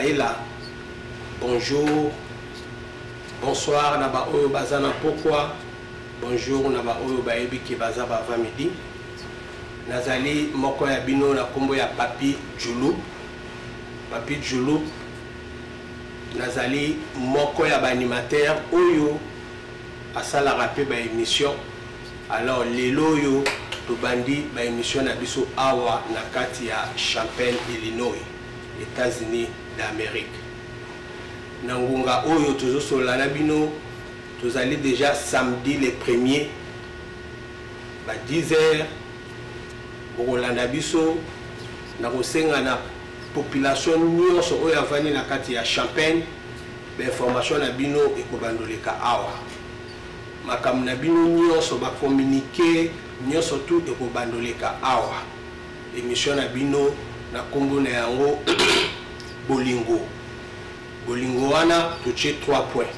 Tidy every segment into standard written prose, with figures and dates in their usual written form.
Hela. Bonjour. Bonsoir, Naba Oyo Bazana pourquoi? Bonjour, Naba Oyo Baebi qui baza bava midi. Nazali moko ya bino na kombo ya Papi Djoulou. Papi Djoulou. Nazali moko ya animateur Oyo asala rapé ba émission. Alors lelo yo to bandi ba émission na biso awa na kati ya Champaign, Illinois, États-Unis d'Amérique. Nangunga Oyo tozo solana bino tozali déjà samedi le 1er ba 10h Rolanda biso na kosenga na population nyonso oyo avani na kati ya Champaign ba information na bino ekobandoleka awa makambo na bino nyonso ba communiquer nyonso tout ekobandoleka awa émission na bino na kombo na yango bolingo wana toche 3 points.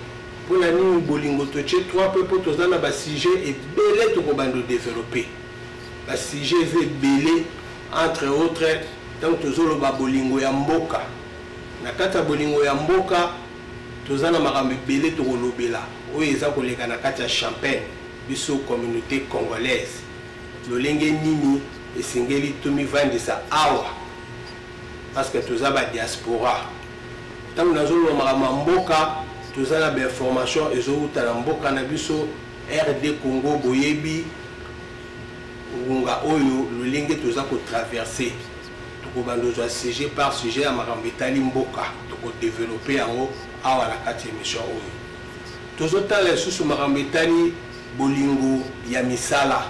Pour la nuit bolingo toche 3 points pour tous na ba sujet et belé to kobando développer. Ba sujet est belé entre autres donc tozolo ba bolingo ya mboka. Na kata bolingo ya mboka tozana makambo belé to kolobela. Oyo eza koleka na kata Champaign biso communauté congolaise. Lolenge nini esengeli tomi vandisa awa parce que toza ba diaspora. Tant que nous avons mboka tozala ba information ezouta na mboka na biso RD Congo boyebi ngunga oyo lolenge toza ko traverser to bando zo sujet par sujet ya makambo etali mboka to développer yango awa na kati émission oyo tozota la susu makambo etali bolingo ya misala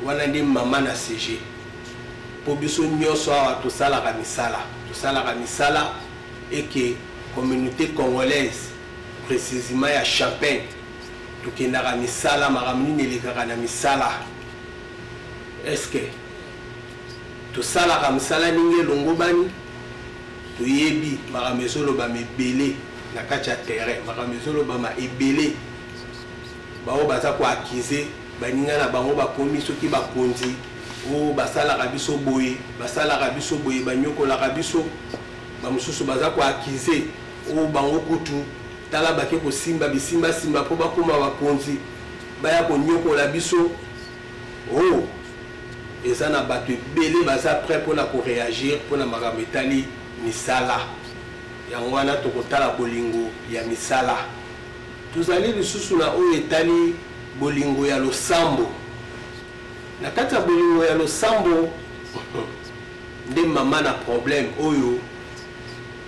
wana ndi mama na sujet po biso nyonso awa tosala ka misala et que communauté congolaise précisément à Champaign tout qui n'a misala maramni ne lekaka na misala est-ce que tout ça la misala ninge longo bani to yebi maramezolo ba mebele na kacha terrain maramezolo ba ma ebele bao baza ko accuser baninga na bango ba komiso ki ba konzi o basala kabiso boye banyoko la kabiso bamususu baza ko accuser o bango kutu tala bake ko simba bisimba po bakoma bakonzi baya ko nyoko la biso ezana bato belé baza prêt pour na ko réagir pour na makambo etali misala yango wana tokotala bolingo ya misala tozali lisusu na oyo etali bolingo ya losambo na kati ya bolingo ya losambo nde mama na problème oyo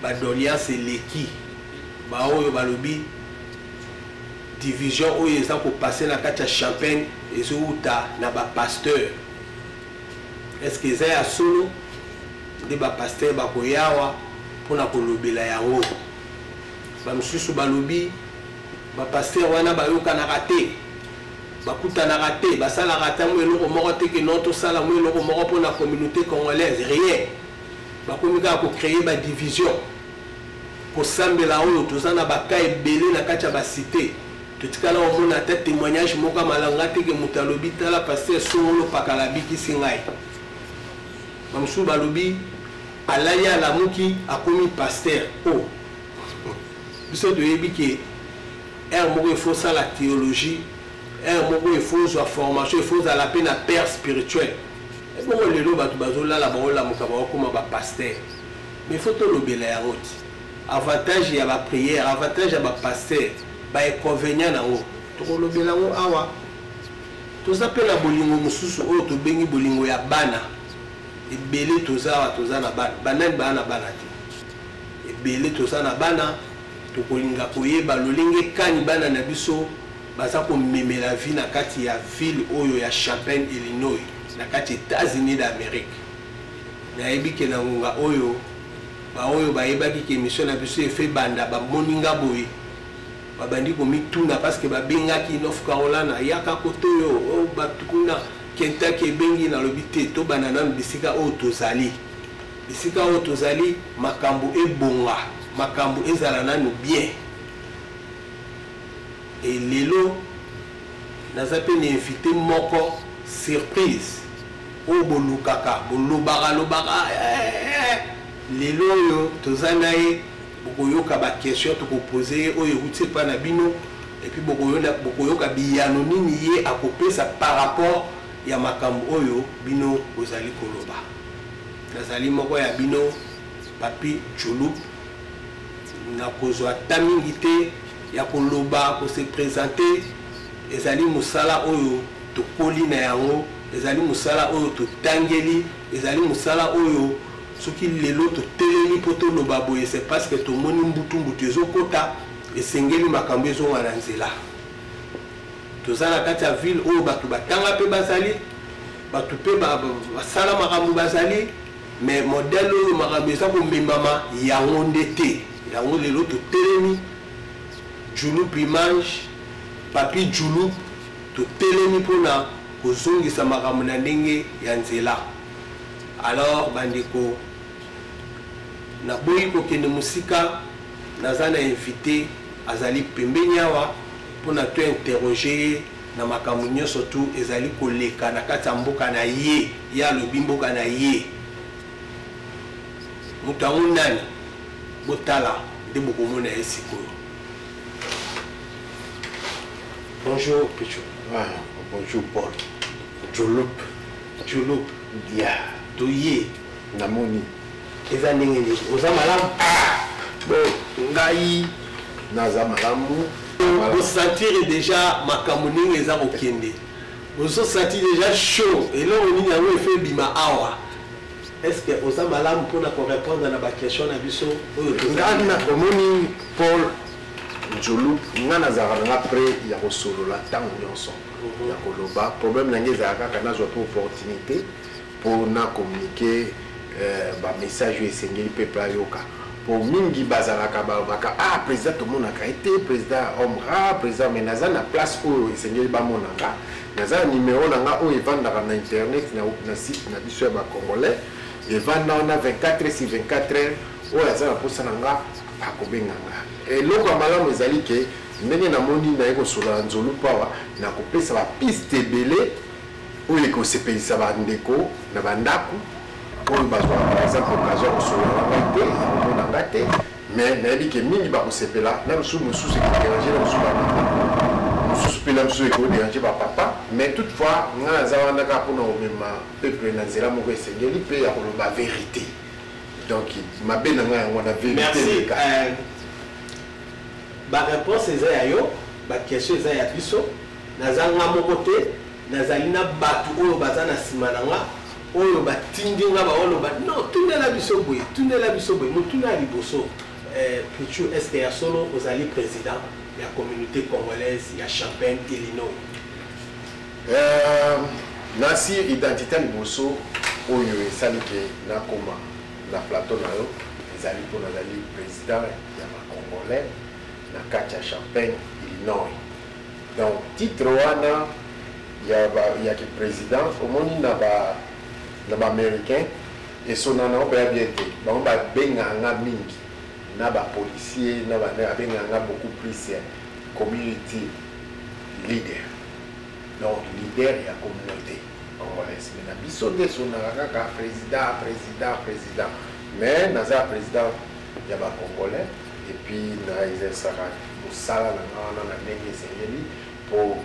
badoliance eleki ba oyo balobi division oyo eza kopase na kati ya Champaign ezouta na bapasteur est-ce que eza ya solo nde bapasteur bakoyawa mpona kolobela yango bamosusu balobi bapasteur wana bayokanaka te bakutanaka te basalaka ta mo eloko moko te ke non tosala mo eloko moko mpona communauté congolaise rien bakomi kaka kocréer badivision kosambela oyo toza na baka ebele na kati ya basite totikala omona ata témoignage moko ya malanga te ke moto alobi tala paster songolo pakala bikisi ngai bamosusu balobi alali alamuki akomi paster biso toyebi ke ere moko efo sala théologie il faut la formation, il faut la peine à père spirituel. Et bon, les lots, la pasteur. Mais il faut tout le la route. Avantage, il y a la prière, avantage, il y a la pasteur. Il y a inconvénient. Tout le bien awa. Tout ça peut la bolingo mususu o to bengi bolingo ya bana. Et belé tout ça na bana. Bana bana. Et belé tout ça na bana. To kolinga koyeba lolinge kani bana na biso. Baza ko meme la vie na kati ya ville oyo ya Champaign, Illinois, na kati États-Unis d'Amérique. Na ebike na ngunga oyo ba oyo ba ebaki ke mission na biso efe banda ba moninga boy. Ba bandi ko mituna parce que ba bengaki North Carolina yaka koto yo o batukuna Kentucky bengi na lobité to banana bisika o tozali. Bisika o tozali makambo ebonga, makambo ezala nanu bien. Et Lelo n'a pas invité moko surprise o bolukaka bolobaka lelo oyo tozana ye bokoyoka ba question to poser oyo uti pa na bino et puis bokoyoka biyano nini ye akopesa par rapport ya makambo oyo bino ozali koloba. Nazali moko ya bino Papi Djoloub na kozwa tamingi te ya koloba ko se présenter ezali musala oyo tokoli na yango, ezali musala oyo totangeli, ezali musala oyo soki lelo totelemi po toloba boye c'est parce que tomoni mbutu ezokota esengeli makambo ezonga na nzela. Toza na kati ya ville oyo bato batanga pe bazali bato pe basala makambo bazali mais modèle oyo makambo eza komemama yango nde te. Yango lelo totelemi Djoloub image Papi Djoloub totelemi mpona kozongisa makambo na ndenge ya nzela. Alors bandeko naboyi kokende musika naza na invité azali pembeni awa mpona to interroger na makambo nyonso tu ezali koleka na kati ya mboka na ye ya alobi mboka na ye moto yango nani botala nde bokomona ye sikoyo. Bonjour Pichu. Ah, bonjour Paul. Djoloub. Djoloub. Dia. Toye. Namoni. Eza ndenge nini? Oza malamu? Bon, ngai naza malamu. Vous sentir déjà makambo ndenge eza kokende. Vous sentir déjà chaud. Et là on a un effet bima awa. Est-ce que oza malamu pour répondre à la question na biso? Ngana omoni Paul Djoloub nga nazalaka nanga prêt ya kosolola ntango nyonso ya koloba. Problème nange ezalaka kaka nazwa mpe opportunité mpona communiquer bamessage oyo esengeli peuple ayoka. Po mingi bazalaka balobaka ah président tomonaka ete président omra président mais naza na place oyo esengeli bamonanga naza na numéro nanga oyo evandaka na internet na site na biso ya bacongolais evanda wana 24 sur 24 heures oyo aza na mposa nanga akobenganga. Eloko ya malamu ezali ke ndenge namoni naye kosolola Djoloub awa nakopesa bapiste ebele oyo ekosepelisa bandeko na bandako oyo bazwa par exemple occasion ya kosolola nanga te omonanga te mais nayebi ke mingi bakosepela na mosusu ekoderange na mosusu mpe na mosusu ekoderange bapapa mais toutefois nga naza wana kaka mpona komema peuple na nzela moko esengeli mpe ya koloba vérité. Donc mabe na nga yango na vérité. Merci. Ba réponse eza ya yo, ba question eza ya biso. Naza nga moko te, nazali na batu oyo baza na sima na nga, oyo batindi nga ba oyo ba non, tundela biso boye, mutuna liboso. Pichu, est-ce que ya solo ozali président ya communauté congolaise ya Champagne, Illinois? Nasi identité liboso oyo esali ke nakoma na plateau na yo ezali mpo nazali président ya bacongolais na kati ya Champagne, Illinois. Donc titre wana ya ki président omoni na baaméricain esonana oyo baya bien te bango babenganga mingi na bapolicier na bande abenganga beaucoup plus community leader. Donc leader ya communauté congolaise. Mais na biso nde esonaka kaka président mais naza président ya bacongolais et puis na ezesaka mosala na nga wana na ndenge esengeli mpo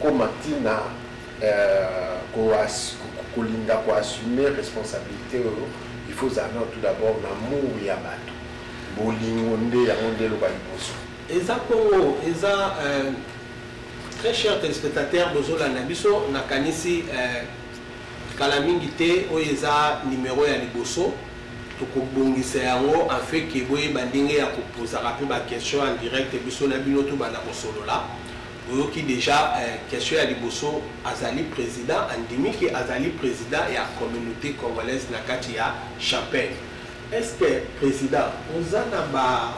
koma ntina kolinga koassume responsabilité oyo il faut zala tout d'abord na amour ya bato bolingo nde yango nde eloba liboso eza kongo eza très cher téléspectateur bozolanda biso nakanisi kala mingi te oyo eza numéro ya liboso tokobongisa yango en fait ke boyeba ndenge ya kopozaka mpe baquestion en direct biso na bino to banda kosolola oyoki déjà question ya liboso azali président andimiki azali président ya communauté congolaise na kati ya Champagne. Est-ce que président oza na ba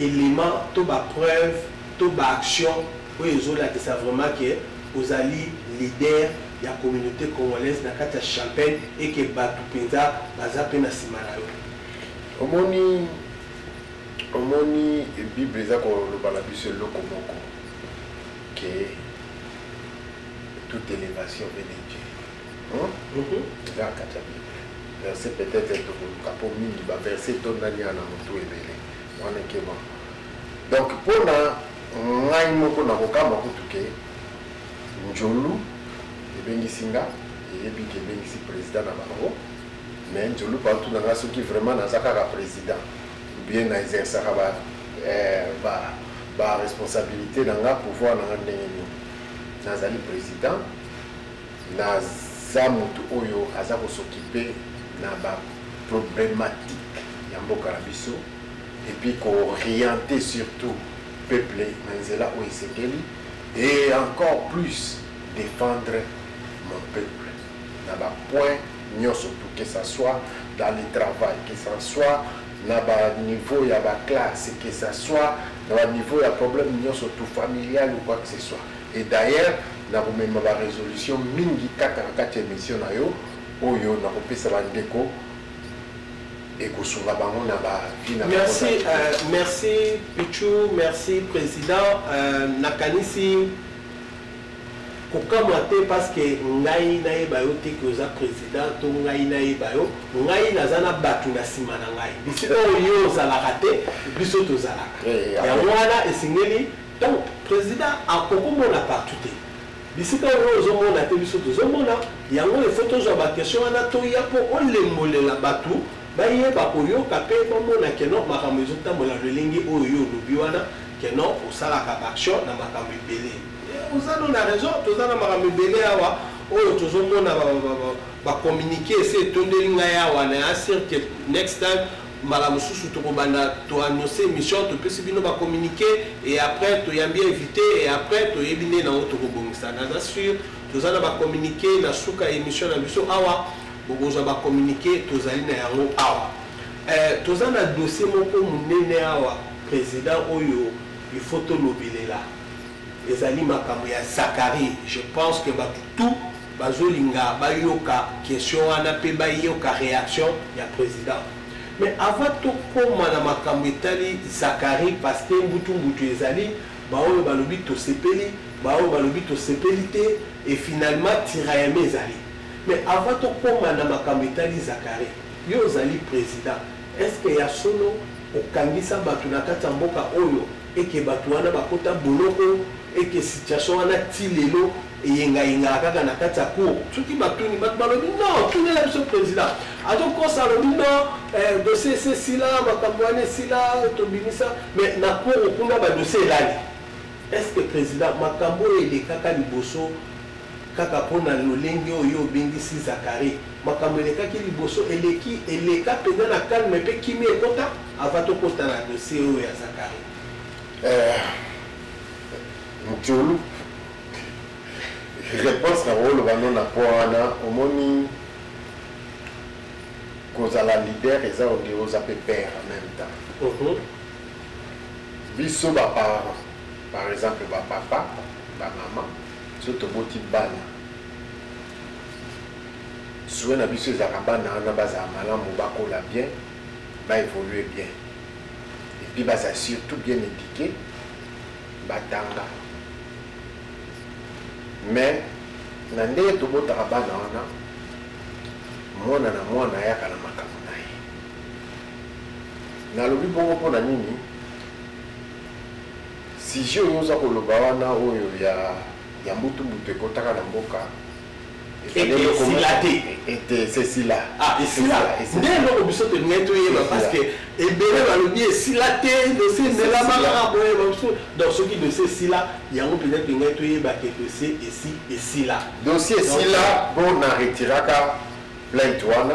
élément to ba preuve to ba action oyo ezolakisa vraiment ke ozali leader ya communauté congolaise na kati ya Champagne et que bato penza baza pe na sima na yo? omoni bible eza koloba na biso eloko moko ke toute élévation vient de Dieu eza kati ya bible verset peut-être tokoluka mpo mingi baverset tondani ya na motu ebele wana ekema donc mpona ngai moko nakokamba kutuke njolu ebengisi nga eyebi ke ebengisi président na bango mais njolu partout na nga soki vraiment naza kaka président bien na exerçaka ba responsabilité na nga pouvoir na nga ndenge nini nazali président naza motu oyo aza kosokipe na ba problématique ya mboka na biso et puis qu'orienter surtout peuple na nzela oyo esengeli et encore plus défendre mon peuple na ba point nyonso tout que ça soit dans le travail que ça soit na ba niveau ya ba classe que ça soit na ba niveau ya problème nyonso tout familial ou quoi que ce soit et d'ailleurs na komema ba résolution mingi kaka na kati ya émission na yo oyo na kopesa bandeko ekosunga bango na ba vie na merci merci Pichou, merci président nakanisi kokamwa te parce que ngai nayeba yo te ke oza président to ngai nayeba yo ngai naza na bato na nsima na ngai bisika oyo yo ozalaka te biso tozalaka yango wana esengeli donc président akokomona partout te bisika oyo ozomona te biso tozomona yango efo tozwa bakestion wana toya mpo olembolela bato bayeba koyoka mpe bamona keno makambo ezotambola lolenge oyo yo olobi wana keno osalaka baaction na makambo ebele ozano na raison toza na makambo ebele awa oyo tozomona bacommuniqué ese etondeli ngai awa na asir ke next time mbala mosusu tokobanda toannonce émission topesi bino bacommuniqué et après toyambi invité et après toyebi nde nango tokobongisa naza sur toza na bacommuniqué na suka émission na biso awa bokozwa bacommuniqué tozali na yango awa toza na dossier moko monene awa président oyo il faut tolobelela ezali makambo ya Zakari. Je pense que bato tout bazolinga bayoka question wana pe bayoka réaction ya président. Mais avant tout comme na makambo etali Zakari parce que mbutu ezali baoyo balobi to sepeli baoyo balobi to sepelité et finalement tirayame ezali. Mais avant tout comme na makambo etali Zakari yo ozali président. Est-ce que ya solo okangisa bato na kati ya mboka oyo et que bato wana bakota boloko et que situation wana tilelo eyenga kaka na kati ya cour soki batuni bato balobi non tunela biso président atokosa alobi non dossier ese sila makambo wana esila tobimisa mais na cour okunda badossier elali est-ce que président makambo oyo elekaka liboso kaka mpona lolenge oyo obengisi Zakari makambo elekaki liboso eleka mpenza na calme mpe kimi ekota avant tokota na dossier oyo ya Zakari Mtulu réponse na rôle bano na poana omoni kozala leader eza onge oza pe père en même temps biso bapara par exemple bapapa bamama so toboti bana souwe na biso ezalaka bana wana bazala malamu bakola bien baévolue bien et puis bazala surtout bien éduqué batanga mais na ndenge tobotaka bana wana mwana na mwana ayaka na makambo na ye nalobi bongo mpona nini sije oyo oza koloba wana oyo ya mbutu ekotaka na mboka esila nde eloko biso tolingai toyeba parce que ebele balobi esila te dossier ndelamaka boyeba biso donc soki dossier esila yango peut-être tolingai toyeba ke dossier esila dossier esila bon na retiraka plainte wana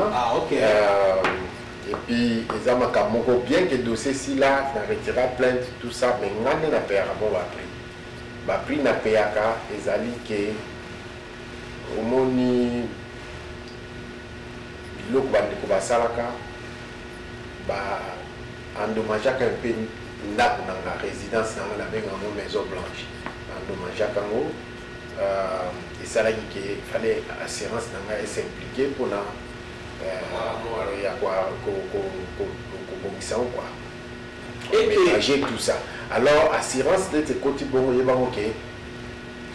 et puis eza makambo moko bien que dossier esila na retira plainte tout ça mais nga nde napeyaka bon bapris napeyaka ezali ke omoni biloko bandeko basalaka endommageaka mpe ndako nanga résidence nanga nabenga yango maison blanche endommageaka yango esalaki ke fallait assurance nanga esimplike mpona ya kobongisa yango quoi ménager tout ça alors assurance nete ekoti bongo yebango ke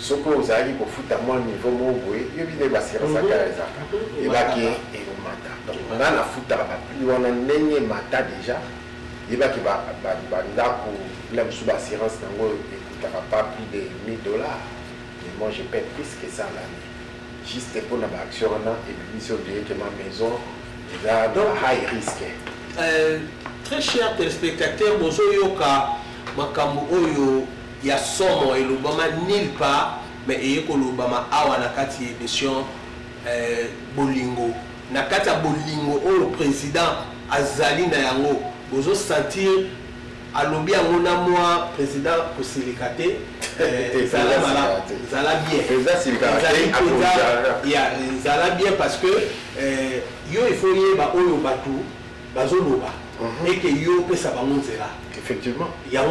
ce que vous avez pour foutre à moi niveau mobile, il y a des assurances à Kaza. Et là qui est au matin. Donc on a la foutre à plus on a n'ayé matin déjà. Il va qui va là pour la sous-assurance n'ango écoutera pas plus de $1000. Mais moi je paie plus que ça l'année. Juste pour la action et puis si on dit que ma maison est à high risk. Très cher téléspectateur, bonjour Yoka, Makambo Oyo, il y a somme et l'Obama nulle part, mais il y a l'Obama awa nakati émission Bolingo. Nakati Bolingo, le président Azali na yango, vous sentir à l'objet on a moi président pour Silicate, Zala bien. Zala bien parce que yo il faut y ba oyo batu bazoloba et que yo peut ça bangonzela. Effectivement. Il y a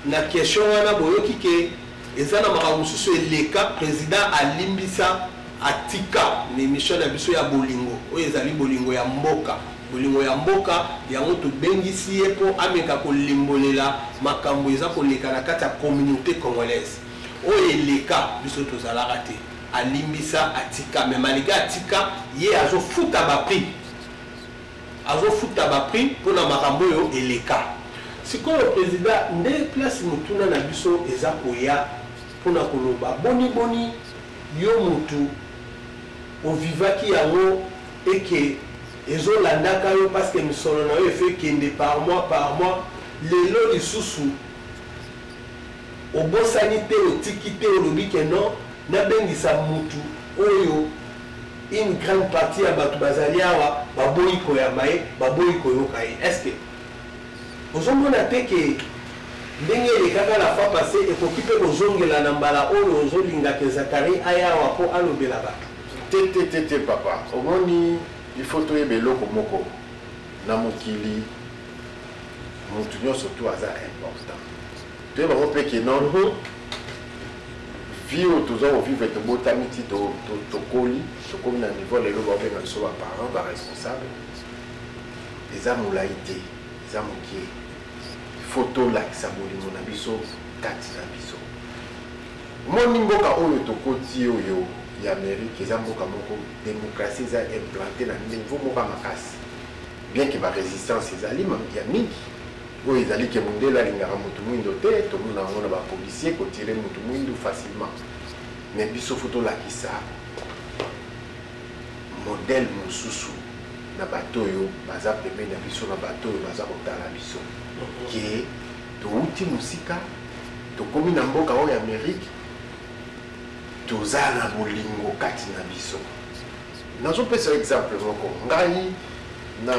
na question wana boyoki ke ezana makamususu eleka président alimbisa atika l'émission na biso ya bolingo oyo ezali bolingo ya mboka. Bolingo ya mboka yango to bengisi ye po ameka ko limbolela makambo eza ko leka na kati ya communauté congolaise oyo eleka biso tozalaka te alimbisa atika mais malika atika ye azofuta ba prix pour na makambo yo eleka sikoyo président nde place mutuna na biso eza koya pona koloba boni yo mutu ovivaki yango eke ezolandaka yo parce que misolo na yo fait kende par mois lelo lisusu obosani te otiki te olobi ke non nabengisa mutu oyo une grande partie ya bato bazali awa baboyi koyamba ye baboyi koyoka ye. Est ce que ozomona te ke ndenge elekaka la fois passé ekoki mpe kozongela na mbala oyo ozolingaka Zakari aya awa mpo alobela bato te papa omoni il faut toyeba eloko moko na mokili motu nyonso to aza important toyeba ngo mpe ke non vie oyo toza kovivre tobotami ti tokomi na niveau lelo baobenga biso baparent baresponsable eza molai te eza mokie faut tolakisa bolingo na biso kati na biso moni mboka oyo tokoti oyo ya Amérique eza mboka moko démocratie eza implanté na niveau moko makasi bien que ba résistance ezali ya mingi oyo ezali ke mondele alingaka motu mwindo te tomona yango na bapolisier kotire motu mwindo facilement mais biso faut tolakisa modèle mosusu na bato oyo baza pembeni ya biso na bato oyo baza kotala biso ke touti mosika tokomi na mboka oyo Amérique toza na bolingo kati na biso nazopesa exemple moko ngai na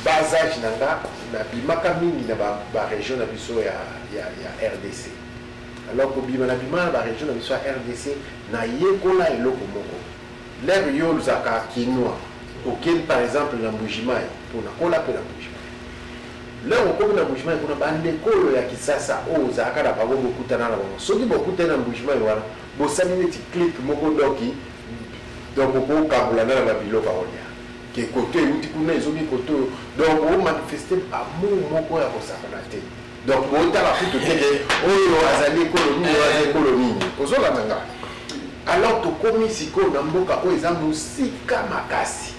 basage na nga na bimaka mingi na barégion na biso ya RDC alors kobima na bima na barégion na biso ya RDC na yekola eloko moko lere yo luzaka kinwa okeli par exemple na Mbujimai mpona kola mpe na Mbujimai lere okomi na Mbujimai mpona bandekolo ya kisasa oyo ozalaka na bango bokutana na bango soki bokutana na Mbujimai wana bosali neti clip moko doki donc okokambulana na babiloko aolia ke koto euti kuna ezomi koto donc omanifeste amour moko ya kosakana te donc bootala kutu teke oyo azali ekolo nini oyo aza ekolo nini ozolanda nga alors tokomi sikoyo na mboka oyo eza mosika makasi.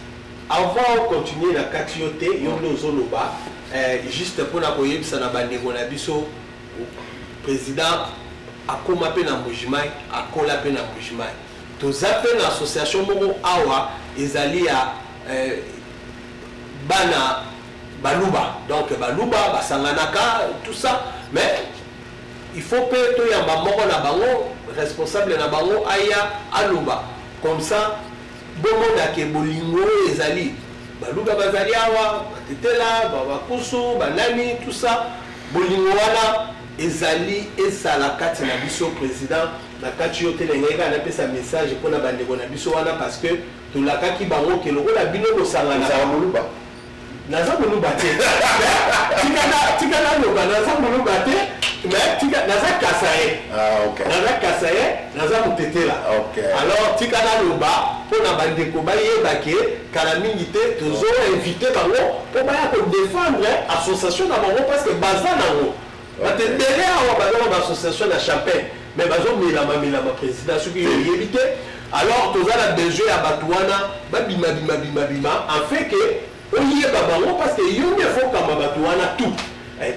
Avant continuer na kati yo te yo nde ozoloba juste mpona koyebisa na bandeko na biso président akoma mpe na Mbujimai akola mpe na Mbujimai toza mpe na association moko awa ezali ya bana baluba donc baluba basanganaka tout ça mais il faut mpe toyamba moko na bango responsable na bango aya aluba comme ça bomonake bolingo ezali baluba bazali awa batetela bakusu banani tout ça bolingo wana ezali esala kati na biso président na kati yo te lengai kana pesa message mpona bandeko na biso wana parce que tolakaki bango ke lokola bino bosangana za moluba naza moluba te tikana loba naza moluba te mais naza kasaye naza kasaye naza motetela alors tikana loba mpona bandeko bayeba ke kala mingi te tozo invité bango mpo baya kodefendre association na bango parce que baza nango batendele awa bazala ba association na Champagne mais bazomilama président soki yebi te alors tozala besoin ya bato wana babima en fait que oyeba bango parce que yo nde fokamba bato wana tout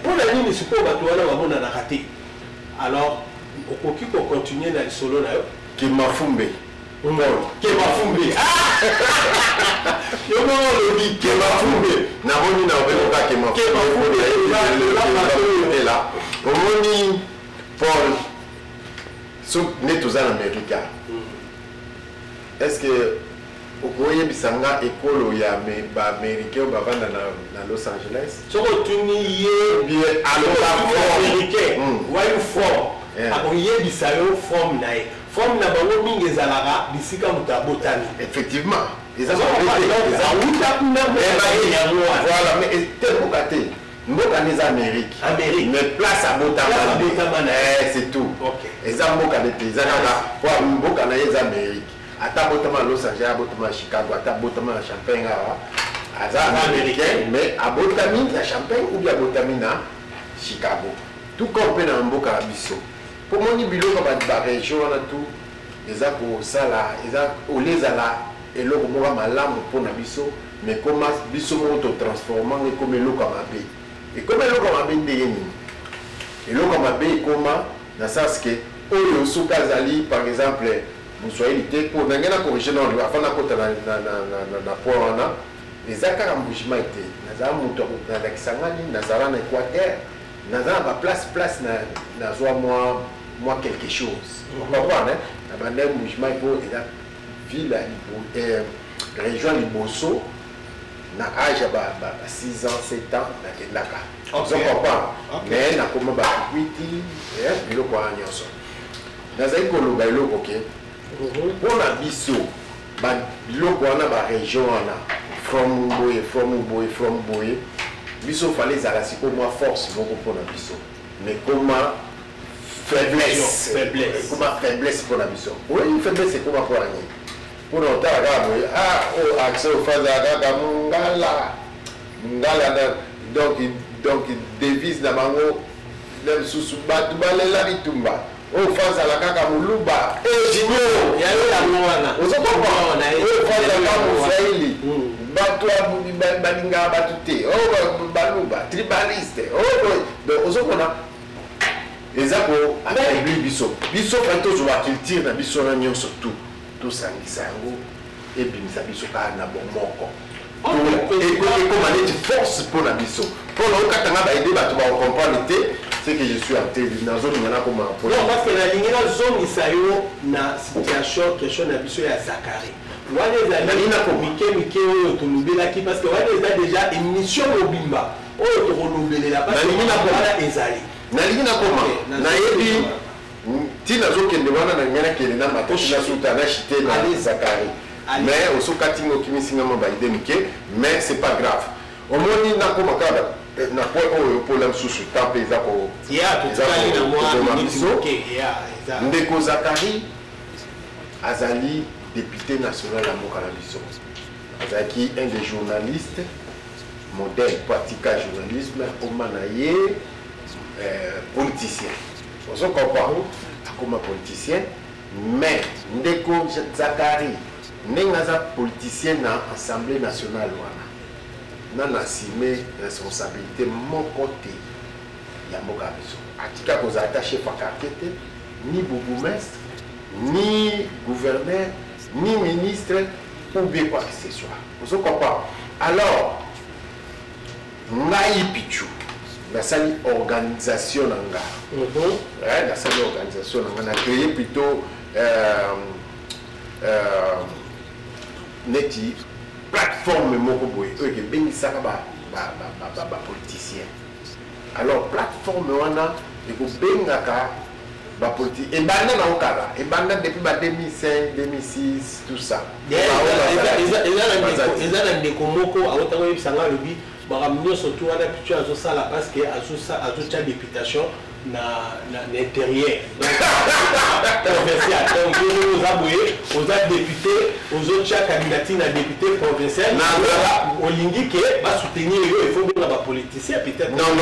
mpona nini sikoyo bato wana bamonanaka te alors okoki kocontinue na lisolo na yo Kemafumbe Kemafumbe yo moko olobi Kemafumbe namoni na obeloka Kemafumbe là omoni Paul so nde toza na Amerika est-ce que okoyebisa nga ekolo ya baaméricain oyo bavanda na Los Angeles soko otuni ye bien américain wayu forme akoyebisa yo forme na ye forme na bango mingi ezalaka bisika moto abotami effectivement voilà mais te mboka te mboka nde eza Amérique mais place abotama c'est tout eza mboka nde te eza kaka po mboka na ye eza Amérique ata botama Los Angeles abotama Chicago ata botama na Champagne awa aza américain mais abotami na Champagne ou bien abotami na Chicago tout comme mpe na mboka na biso po moni biloko barégion wana tout eza kosala eza olezala eloko moko malamu mpona biso mais koma biso moko totransformanga ekoma eloko ya mabe ekoma eloko ya mabe ndenge nini eloko ya mabe ekoma na sens ke oyo soki azali par exemple moswahili te mpo nange na corrige na afa nakota na point wana eza kaka mbugima ete nazala moto nazalakisanga nini nazala na Équateur nazala baplace nazwa mwa quelque chose comprendre na banda mbugima mpo eza ville région liboso na âge ya ba 6 ans 7 ans nakendaka ozokomprendre mais nakoma bakukwiti biloko wana nyonso nazali koloba eloko ke mpona biso biloko wana barégion wana from boye biso fale ezala sikoyo mwa force moko mpona biso mais koma faiblesse mpona biso oyebi faiblesse ekoma mpona nini mpona otala kaka boye accès ofazala kaka ngala donc devise na bango na lisusu bato balela bitumba oyo fazala kaka moluba oyo fazala moswahili bato balingaka bato te oyo baluba tribaliste ozokona eza koaffaiblir biso fai tozwa culture na biso na nyonso tu tosangisa yango ebimisa biso kaka na bomoko ekoma neti force mpona biso mpona okatanga baide bato bakokomprendre te ce que je suis en train de nazolinga nakoma non parce que nalingi nazongisa yo na situation question na biso ya Zakari wana ezali mike oyo tolobelaki parce que wana eza déjà émission mobimba oyo tokolobelela parce que wana ezali nalingi nakoma nayebi ntina azokende wana nangai nakende na matoti nasuta nachite na Zakari mais osokatinga okimisingama baide mike mais c'est pas grave omoni nakoma kaka na point oyo mpona mosusu ta mpe eza kozoma biso ndeko Zakari azali député national ya mboka na biso azalaki un des journalistes modèle pratika journalisme akoma na ye politicien ozokomprendre akoma politicien mais ndeko Zakari ndenge aza politicien na assemblée nationale wana nana assume responsabilité moko te ya mboka ya biso atika kozala ta chef ya quartier te ni bourgmestre ni gouverneur ni ministre ou bien quoi que ce soit ozokomprendre alors ngai Pichu nasali organisation na nga nasali organisation na nga na créé plutôt neti plateforme moko boye oyo ebengisaka bapoliticien alors plateforme wana ekobengaka bapolitique ebanda na okala ebanda depuis ba 2005 2006 tout ça eza na ndeko moko awotanga yebisanga alobi makambo nyonso tu wana Pichu azosala parce que azotya députation na intérieur provincial donc oza boye oza député ozotya candidature na député provincial olingi ke basoutenir yo ifo bona bapoliticien peut-être non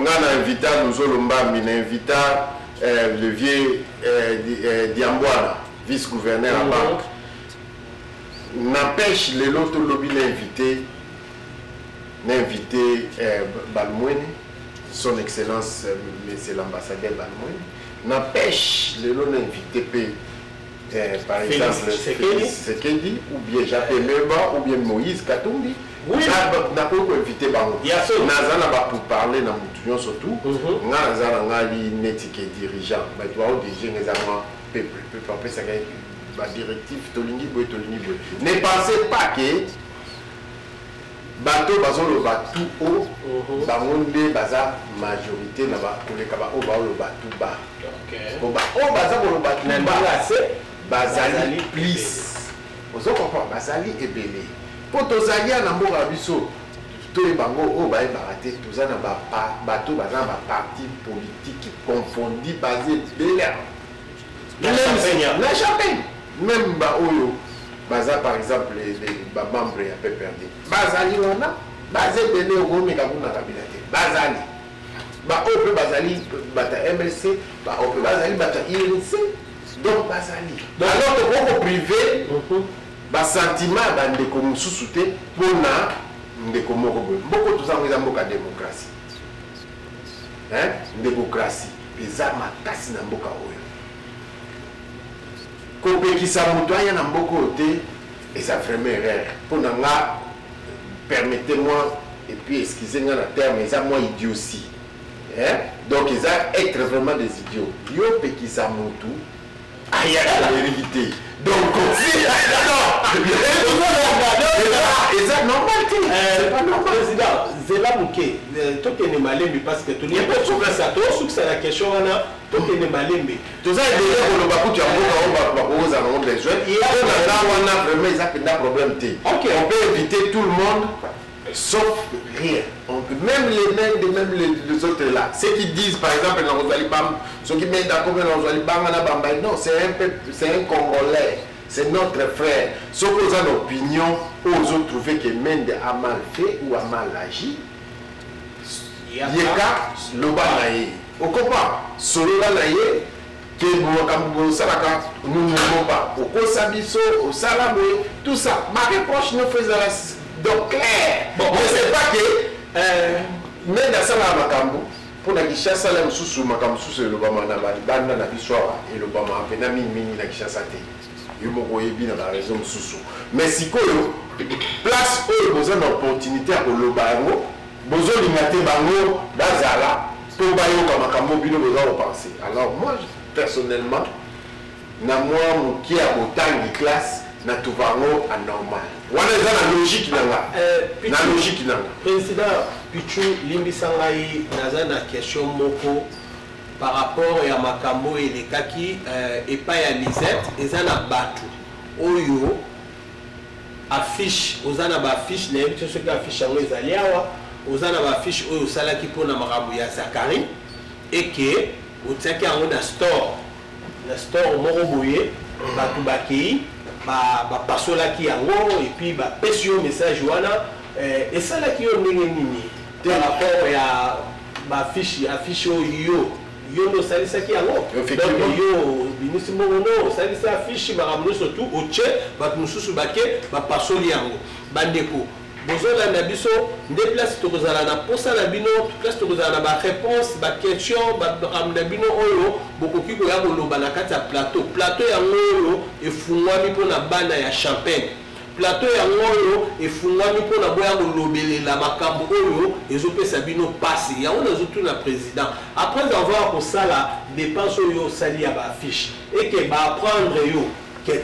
nga na invita nozolombami na invita le vieux Diamboana, vice-gouverneur à banque. N'empêche les autres lobbies d'inviter Balmouine, son excellence monsieur l'ambassadeur Balmouine, n'empêche les autres d'inviter par exemple Sekedi ou bien Jacques Memba ou bien Moïse Katumbi. Oui. N'a pas invité Bango. Nazana va pour parler dans mon surtout. Nazana ngali netike dirigeant. Bah tu vois diriger les amants peuple. Peuple après ça gagne la directive tolingi boy. Ne pensez pas que bateau bazo le bateau haut. Bangonde baza majorité na ba koleka ba o ba le bateau bas. OK. Ko ba o baza ko le bateau bas. Bazali plus. Vous comprenez bazali ebele. Pour tozali na mboka biso to bango o ba baraté tozana ba bato baza ba parti politique confondu basé belair la champagne même ba oyo baza par exemple les membres ya PPRD bazali wana basé belé o meka kuna kabila te bazali ba o pe bazali bata MLC ba o pe bazali bata INC donc bazali donc alors que privé ba sentiment bandeko mususu te pona ndeko moko boye mboko tozango eza mboka démocratie démocratie eza makasi na mboka oyo kopekisa moto aya na mboka oyo te eza vraiment erreur mpona nga permettez-moi et puis excusez-moi la terme eza moi idiotie donc eza être vraiment des idiots yo pekisa motu aya la vérité. Donc, si, c'est normal. Président, c'est là bouquet. Toi qui es malin, parce que tu n'es pas sûr que ça. Toi, c'est la question, toi qui es malin. Tout ça, il y a un problème. Tu as un problème. On peut éviter tout le monde. Sauf rien. Même les mêmes, même les autres là. Ceux qui disent par exemple dans Rosalibam, ceux qui mettent d'accord dans Rosalibam, non, c'est un Congolais, c'est notre frère. Ceux qui ont une opinion, aux autres trouver que Mende a mal fait ou a mal agi. Yeka, Loba Naye. Au comprend, Solola Naye, que nous salaka, nous ne pouvons pas. Au Kosabiso, au Salamé, tout ça. Ma reproche nous faisait la. Donc clair, bon, je ne sais pas que mais dans ça makambo pour la Kinshasa la mususu makambo susu le bama na banda na biswa et le bama pena mini na Kinshasa te. Yo moko yebi na la raison mususu. Mais sikoyo place où vous avez l'opportunité à koloba yango, bozo lingate bango bazala pour bayo comme makambo bino besoin penser. Alors moi personnellement na moi mon qui a autant de classe na tuvango anormal. Wana eza na logique nanga. Na logique nanga. Président Pichu Limbisangai naza na question moko par rapport à makambo et les kaki et pas ya Lisette eza na batu oyo affiche ozana ba affiche na yebi ce que affiche yango ezali awa ozana ba affiche oyo salaki pona makambo ya Zakari et que otiaki yango na store moko boye batu bakei ba pasolaki yango et puis ba pesio message wana et ça là qui yo ndenge nini par rapport ya ba affiche yo no salisaki yango donc yo binisi mono salisa affiche makambo surtout oche ba mususu bake ba pasoli yango bandeko bozola na biso nde place tokozala na posa na bino place tokozala na ba réponse ba question ba na bino oyo bokoki ko ya koloba na kati ya plateau yango oyo efungwami mpona bana ya Champagne plateau yango oyo efungwami mpona boya kolobelela makambo oyo ezopesa bino pasi yango nazotuna président après avoir kosala dépense oyo osali ya ba affiche et que ba apprendre yo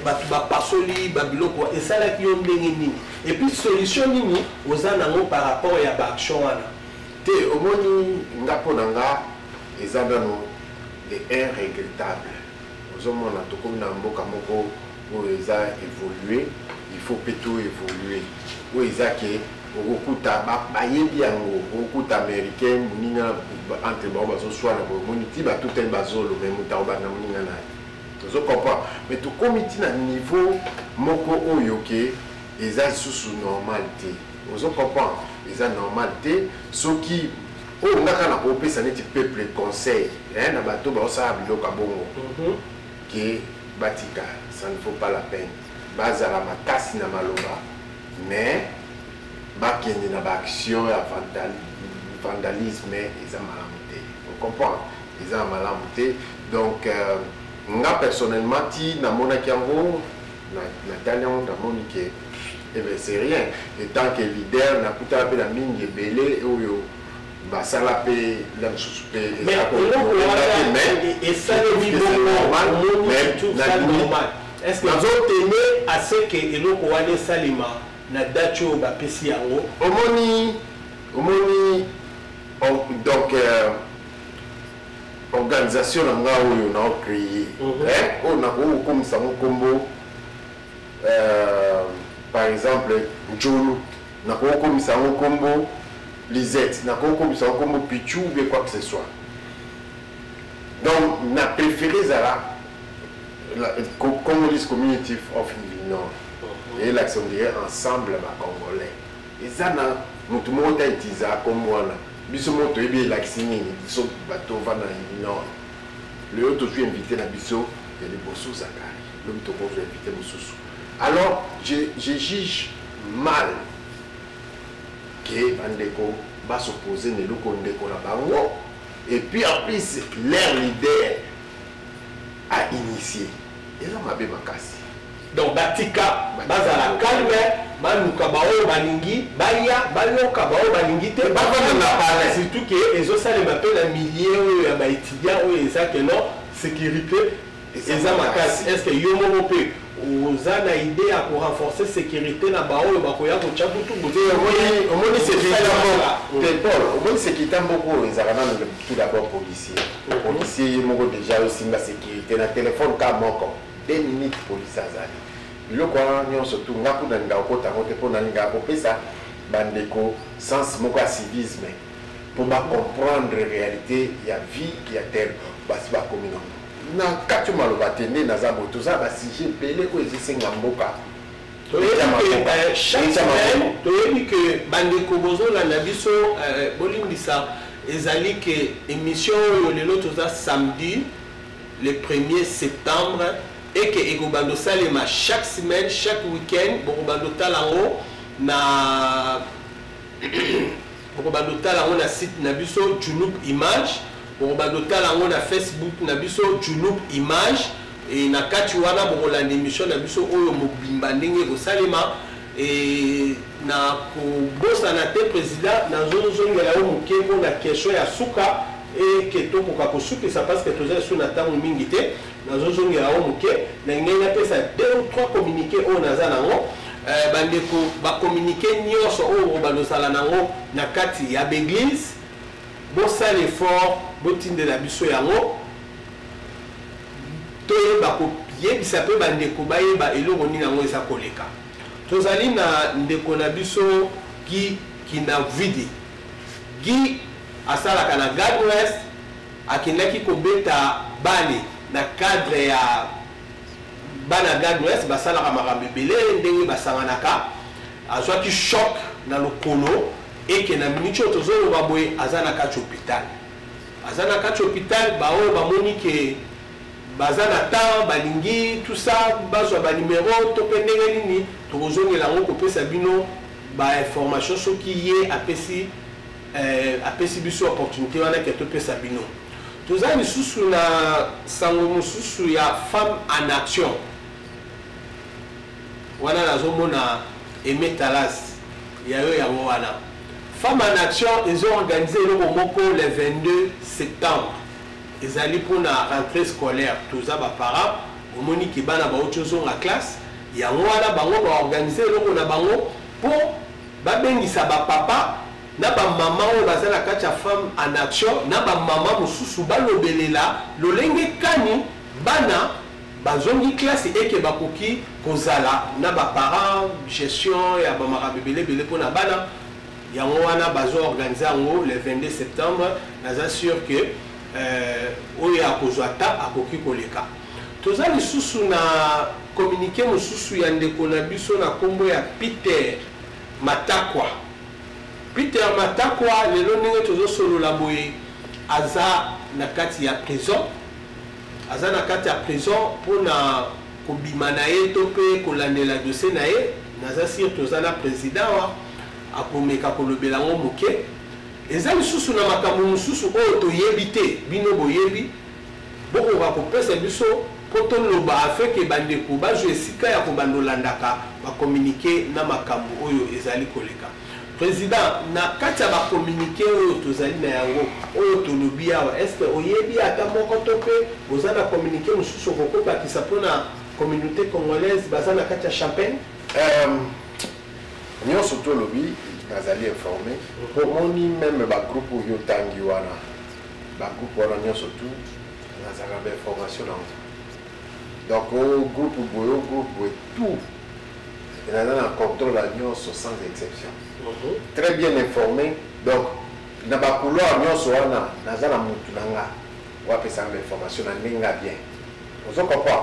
batu bapasoli babiloko esalaki yo ndenge nini et puis solution nini oza nango par rapport ya baaction wana te omoni nga mpo na nga eza nano de regrettable ozomona tokomi na mboka moko oyo eza évolué il faut pe to évoluer oyo eza ke okokuta bayebi yango okokuta américain moninga entre bango bazoswana bomoni ti bato te bazoloba moto akobanda moninga na ye je comprends mais tout comme il a un niveau moko oyoke ils ont sous normalité vous comprenez ils ont normalité ce qui oyo ngaka na kopesa neti peuple conseil na bato baosala biloko ya bongo ke batika, ça ne vaut pas la peine bazala makasi na maloba mais bakende na baaction ya vandalisme eza malamu te, on comprend, eza malamu te. Donc nga personnellement ti namonaki yango natali yango namoni ke c'est rien, et tant que leader nakutaka mpe na mingi ebele oyo basala mpe la mosusu mpe nazotene ase ke eloko wana esalema na date oyo bapesi yango omoni donc organisation na nga oyo naocreye oyo nakokomisa ngo nkombo par exemple Njolu nakokomisa ngo nkombo Lisette nakokomisa ngo nkombo Pichu ou bien quoi que ce soit. Donc na préféré zala Congolese Community of Nord et l'action dirait ensemble ba congolais ezana mutu mota itiza komwana biso moto ebi l'action ni biso bato vana Nord le autre je suis invité na biso et les bosso zakari le mutu ko invité mususu. Alors je juge mal que bandeko va s'opposer ne loko ndeko na bango et puis en plus leur leader a initié et là mabe makasi. Donc batika bazala calme banuka bao balingi baya baloka bao balingi te bavana na parler surtout que ezo sale m'appelle un millier ya ba étudiants ou ezaka non sécurité eza makasi. Est-ce que yo mo pe oza na idée ya ko renforcer sécurité na bao bakoya ko chabutu bote omoni sécurité Paul omoni sécurité mboko ezaka na tout d'abord policier moko déjà osimba sécurité na téléphone ka moko 2 minutes police azali biloko wana nyonso tu nga kuna nga okota ngote pona linga kopesa bandeko sens moko ya civisme pour ba comprendre réalité ya vie ya terre basi ba komina na kati maloba tende na za boto za ba sujet pele ko ezisenga mboka chaque semaine toyebi ke bandeko bozola na biso bolimbisa ezali ke émission oyo lelo toza samedi le 1er septembre et que ekobando salema chaque semaine chaque week-end bokobando talango na bokobando talango na site na biso Junub Image bokobando talango na Facebook na biso Junub Image et na kati wana bokolanda émission na biso oyo mobimba ndenge kosalema et na kobosana te président nazozongela yo moke mpona question ya suka et que tokoka kosukisa parce que toza so na ntango mingi te nazozongela yo moke na ngenge napesa 2 ou 3 communiqué oyo naza nango bandeko bacommuniqué nyonso oyo balosala nango na kati ya baeglise bosala effort botindela biso yango toyeba koyebisa mpe bandeko bayeba eloko nini yango eza koleka. Tozali na ndeko na biso Guy Kindavidi. Guy asalaka na God West akendaki kobeta bale na cadre ya bana God West basalaka makambo ebele ndenge basanganaka azwaki choc na lokolo eke na miniti oyo tozoloba boye aza na kati hôpital. Aza na kati hôpital baoyo bamoni ke baza na temps balingi tout ça bazwa ba numéro to pe ndenge nini tokozongela ngo kopesa bino ba information soki ye apesi biso opportunité wana ke topesa bino. Toza lisusu na sango mosusu ya femme en action wana nazomona Emetalas yayo yango wana femme en action ils ont organisé eloko moko le 22 septembre ezali mpona rentrée scolaire toza baparent omoni ke bana baotozonga classe yango wana bango baorganize eloko na bango mpo babengisa bapapa na bamama oyo baza na kati ya femme en action na bamama mosusu balobelela lolenge kani bana bazongi classe eke bakoki kozala na baparent gestion ya bamakambo ebelebele mpona bana yango wana bazoorganize yango le 22 septembre naza sûr que oyo akozwa ta akoki koleka. Toza lisusu na communiqué mosusu ya ndeko na biso na kombo ya Peter Matakwa. Peter Matakwa lelo ndenge tozosolola boye aza na kati ya prison. Aza na kati ya prison mpona kobima na ye to mpe kolandela dossier na ye. Naza sir toza na président wa akomeka kolobela ngo moke. Eza lisusu na makambo mosusu oyo toyebi te bino boyebi bokoka kopesa biso mpo toloba afeke bandeko bazwa esika ya kobandolandaka bakomunike na makambo oyo ezali koleka. Président, na kati ya bakomunike oyo tozali na yango oyo tolobi awa, eske oyebi ata moko to mpe oza na komunike mosusu okokobakisa mpona communauté congolaise baza na kati ya Champagne? Nyonso tolobi nazali informé pomoni même bagroupe oyo tangi wana bagroupe wana nyonso tu nazala bainformation nango. Donc au groupe boyo groupe tout naza na contrôle ya nyonso sans exception. Très bien informé. Donc na bakouloir nyonso wana naza na mutu nanga wapesa information na ndenge bien. Vous comprenez?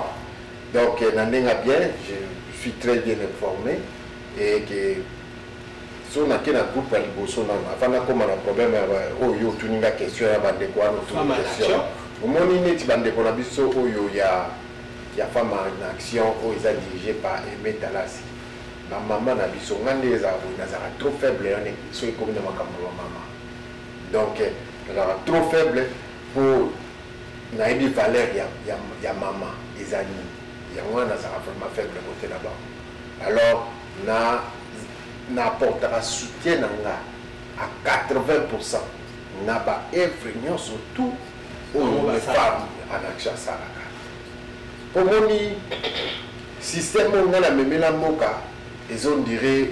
Donc na ndenge bien, je suis très bien informé et que so na kena groupe ya liboso nanga afana koma na problème oyo tuninga question ya bandeko wana tuninga question. Omoni neti bandeko na biso oyo ya femme en action oyo eza dirigé par Aimé Talasi. Ma maman na biso ngande eza nazara trop faible yone so ekomi na makambo ya mama. Donc nazara trop faible pour na ebi valeur ya mama ezali ya mwana nazara vraiment faible côté là-bas. Alors na apportera soutien nanga à 80% na ba œuvre surtout aux femmes en action salaka. Pour moni système on a la memela moka et on dirait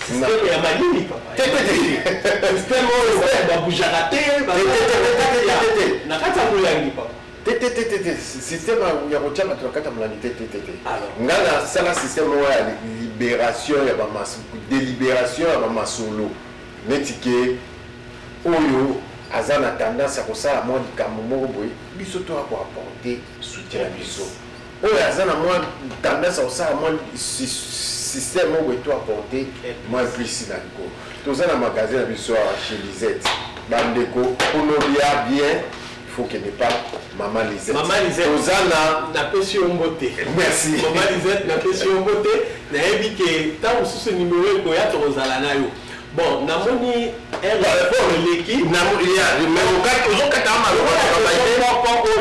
système ya malini papa. Système on va bouger raté na kata mulangi papa. Système ya kochama tunakata mlangi ngana sala système ya libération ya ba délibération ya ba masolo netike oyo azana tendance à kosala moi likambo moko boye biso to apporter soutien à biso oyo azana moi tendance à kosala moi système moko to apporter moi plus na liko tozana magasin na biso chez Lisette bandeko onobia bien. Il faut qu'elle n'ait pas Maman Lisette. Maman Lisette. Ozana na pesi ombote. Merci. Maman Lisette na pesi ombote. Na yebi ke ta ususu numéro ko ya tozala na yo. Bon, namoni elle répond leki. Il y a numéro 4 ozo kata ma lo pas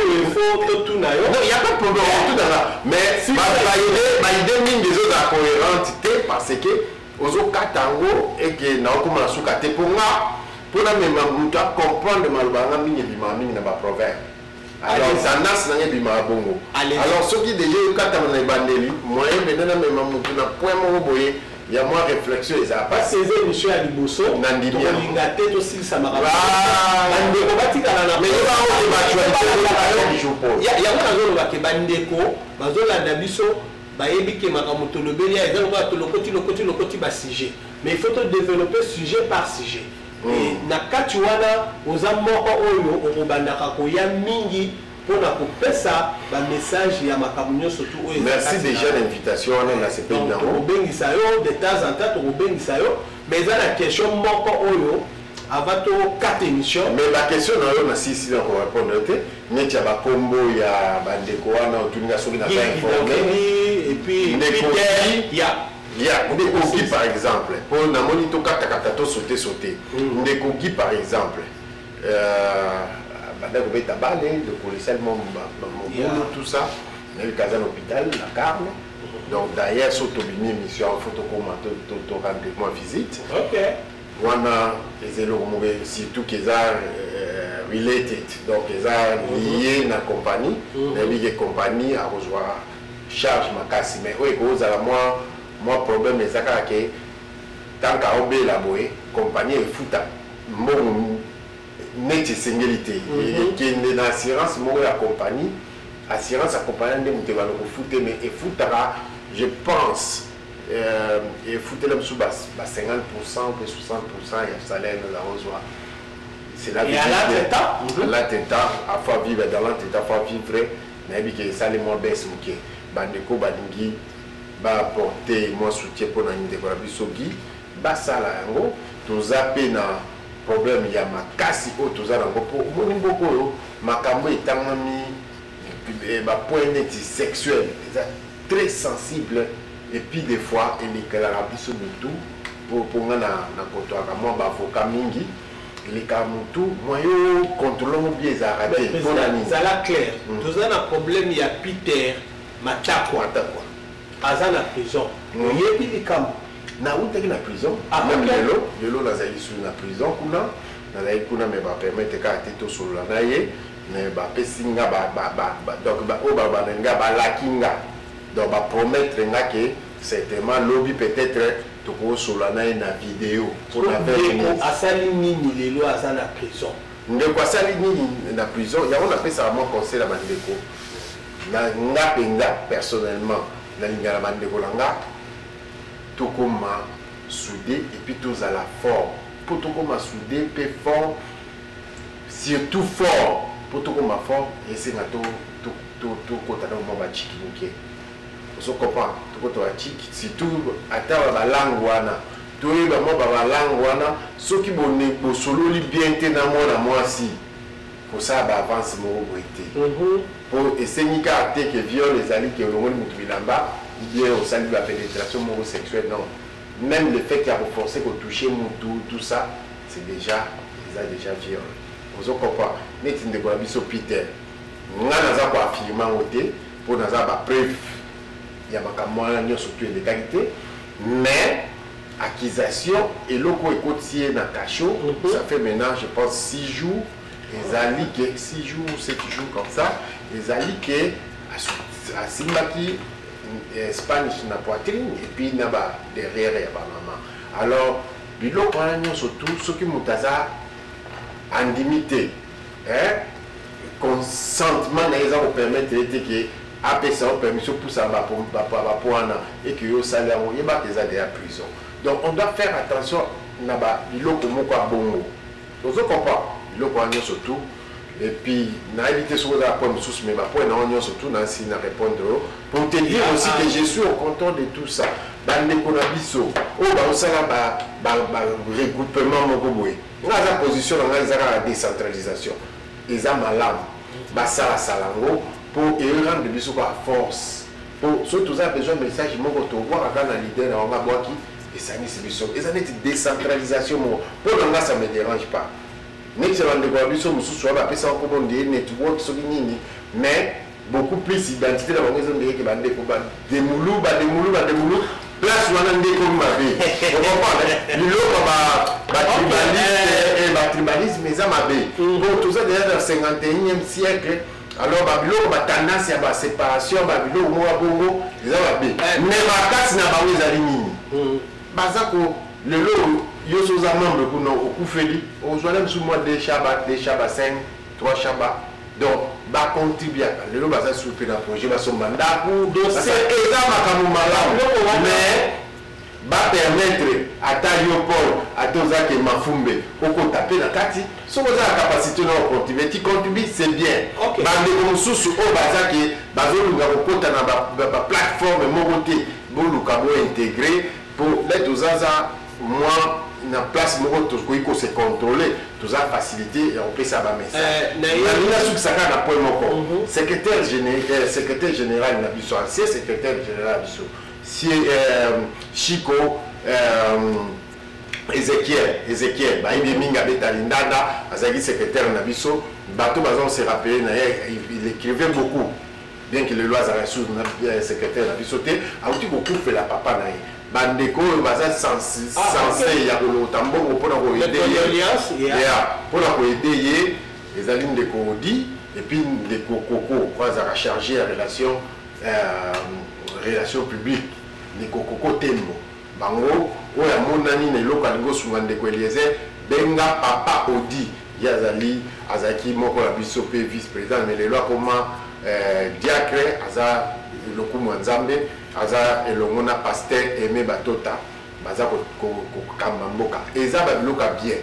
il faut tout na yo. Non, il y a pas de problème tout dans là. Mais si ba idée mine des autres cohérente parce que ozo katango et que na okoma suka te ponga. Pour la même comprendre malbanga mingi bima mingi na ba proverbe. Alors tendance na bima bongo. Alors ceux qui déjà kata na bandeli moyen maintenant même mutu na point mo boye ya moi réflexion ça pas ces émissions à liboso na ndimia lingate to sil samara. Bandeko batikala na mais ba o ya ngana zo ba ke bandeko bazolanda biso bayebi ke makambo tolobeli ya ezalo ba lokoti ba sujet. Mais il faut te développer sujet par sujet. Na kati wana oza moko oyo okobandaka koya mingi pona kopesa ba message ya makambo nyonso tu oyo. Merci déjà l'invitation on a ce pays là. Obengisa yo de temps en temps obengisa yo mais za la question moko oyo avant to 4 émissions. Mais la question na yo na si on va répondre te neti ya ba kombo ya bandeko wana otuninga soki na ba informé et puis il y a des coquilles par exemple pour na monito kata to sauter des par exemple banda ko beta balé de policier mon tout ça mais le cas à l'hôpital la carne donc d'ailleurs surtout une émission photo comment to rendez-vous visite. OK wana ezelo mobe surtout qu'ils are related donc ils are liés na compagnie na big compagnie à rejoindre charge makasi mais oui cause à moi problème ezaka ke tant qu'à obéir la boye compagnie et futa mbongo neti singilité et qui est dans assurance mo la compagnie assurance accompagnant de muteba ko futé mais et futara je pense et fouter le sous bas 50% ou 60% il salaire nous la reçoit c'est la vie la tête à fois vivre dans la tête à fois vivre mais que ça les moins baisse muke bandeko balingi apporter moi soutien pour na ndeko na biso Guy basala yango toza pe na problème ya makasi o toza na ngopo moni mboko yo makambo etangami ba point net sexuel très sensible et puis des fois il est la biso mutu pour nga na koto aka moi ba avocat mingi les kamutu moi yo contrôlons bien za raté pour la ni ça la clair toza na problème ya Peter Matakwa aza na prison yebi likambo na utaki na prison même lelo nazali sur na prison kuna nazali kuna me ba permettre ka teto solo na ye mais ba pesinga donc ba nga ba lakinga donc ba promettre nga que certainement lobby peut-être to ko solo na ye na vidéo pour la faire asali nini lelo aza na prison ndeko asali nini na prison ya on appelle ça mon conseil la bandeko na nga penga personnellement na lingala bandeko langa tokoma soudé et puis tous à la fort pour tokoma soudé pe fort surtout fort pour tokoma fort et c'est na to kota na mo ba chiki muke so comprend to kota ba chiki surtout ata ba langue wana to ba mo ba langue wana soki bonne bo solo li bien te na moi si pour ça ba avance mo boité pour essayer ka te que viol les ali que ngoni mutu bilamba bien au sein de la pénétration homosexuelle, non. Même le fait qu'il a forcé qu'on touche tout ça, c'est déjà viol. Vous comprenez? Net de Guabiso Peter. Nous avons affirmé pour nous avoir preuve. Il y a un surtout une qualité, mais accusation et l'autre côté dans cachot, ça fait maintenant, je pense, 6 jours. Les alliés, 6 jours, 7 jours comme ça, les alliés à Simbaki. Spanish na poitrine et puis naba derrière ya ba maman. Alors biloko wana surtout ceux qui mutaza andimité consentement na eza ko permettre que apesa permission pour ça ba poana et que yo salaire yo ba eza de la prison. Donc on doit faire attention na ba biloko moko bongo. Vous comprenez biloko wana surtout et puis na éviter ce qu'on a point sous mais point na surtout na si na répondre pour te dire aussi que je suis au contrôle de tout ça bande kona biso o ba osala ba regroupement moko boye na za position na za la décentralisation eza malamu ba sala salango pour rendre biso à force pour surtout ça besoin message moko to voir kana leader na nga boaki et ça ni c'est biso eza net décentralisation pour nga ça me dérange pas. N'excellent de Guabiso, nous sommes à Pessa en commun des networks, mais beaucoup plus d'identité dans la maison de Bande, des moulous, place où on a des comme ma vie. Vous comprenez? Le tribalisme, mais ça m'a dit. Bon, tout ça déjà dans le 51e siècle. Alors, Babylone, ma tendance à la séparation, Babylone, moi, Bongo, les Arabes. Mais ma casse n'a pas eu les alignés. Bazako, le lot. Yo sont membres pour nous au Koufeli, on joue même sous moi des Shabbat 5, 3 Shabbat. Donc, bah contribuer le lot va souper dans le projet, va son mandat pour c'est exactement mais va permettre à Taliopol, à Toza et Mafumbe, au taper la carte. Si vous avez la capacité de contribuer, tu contribues, c'est bien. Bande comme sous au bazaki, bazou nous avons compté dans la plateforme Mogoté, pour nous intégrer pour les Tozaza, moi. Na place moto ko se contrôler tout ça facilité et on peut ça ba message na ina saka na point moko secrétaire général na biso ancien secrétaire général biso si Chico Ezekiel ba ibi minga betalindanda azaki secrétaire na biso bato bazon se rappeler na il écrivait beaucoup bien que le loi a reçu secrétaire na biso té a outi beaucoup fait la papa na bandeko baza censé ya ko tambongo pona ko aider pona ko aider les alines de Codi et puis de Kokoko quoi ça a chargé la relation publique ni Kokoko tembo bango oya monani ne lokalingo sungande ko Eliezer benga papa Odi yazali azaki moko la biso pe vice président mais les lois comment diacre aza lokumu nzambe aza elongona pasteur Aimé Batota baza ko kamba mboka eza ba biloka bien